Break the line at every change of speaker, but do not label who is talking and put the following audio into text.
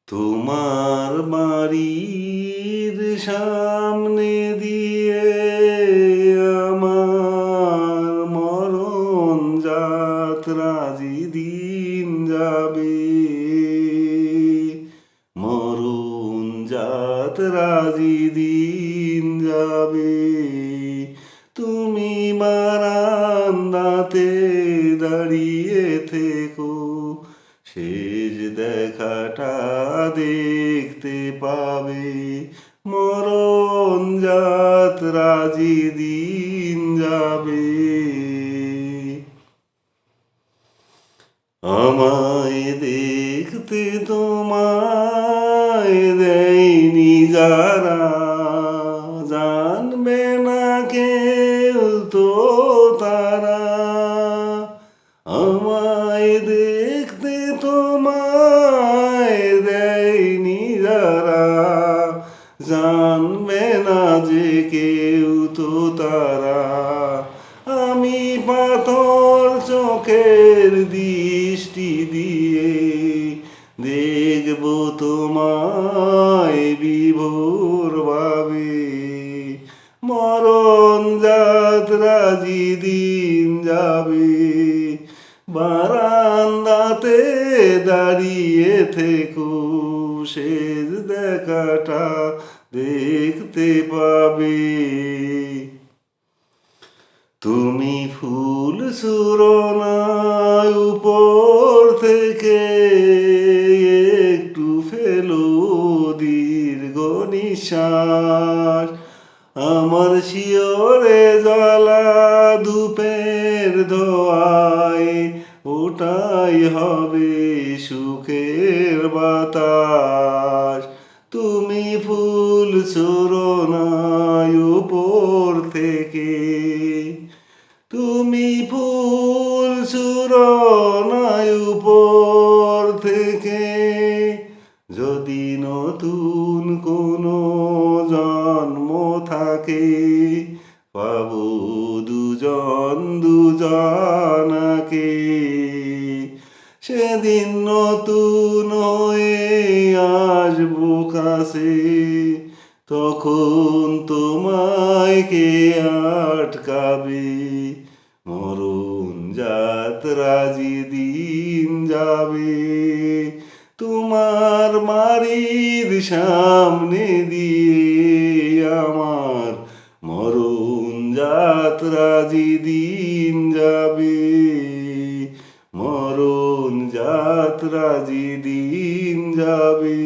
তোমার বাড়ির সামনে দিয়ে আমার মরণ যাত্রা যেদিন যাবে, মরণ যাত্রা যেদিন যাবে, তুমি বারান্দাতে দাঁড়িয়ে থেকো, শেষ দেখাটা দেখতে পাবে। মরণ যাত্রা যেদিন যাবে, আমায় দেখতে তোমায় দেয়নি যারা, জানবে না কেউ তো তারা। আমায় দেখতে তোমায় দেয়নি যারা, জানবে না যে কেউ তো তারা। আমি পাথর চোখের দৃষ্টি দিয়ে দেখব তোমায় বিভোর ভাবে। মরণ যাত্রা যেদিন যাবে, বারান্দাতে দাঁড়িয়ে থেকো, শেষ দেখাটা দেখতে পাবে। তুমি ফুল ছুঁড়ো উপর থেকে, একটু ফেলো দীর্ঘ নিঃশ্বাস। আমার শিয়রে জ্বালা ধূপের ধোঁয়ায়, ওটাই হবে সুখের বাতাস। তুমি ফুল ছুঁড়ো উপর থেকে, তুমি ফুল ছুঁড়ো উপর থেকে। যদি নতুন কোনো জন্ম থাকে, পাবো দুজন দুজনাকে। সেদিন নতুন হয়ে আসবো কাছে, তখন তোমায় কে আটকাবে। মরণ যাত্রা যেদিন যাবে, তোমার বাড়ির সামনে দিয়ে আমার মরণ যাত্রা যেদিন যাবে, মরণ যাত্রা যেদিন যাবে।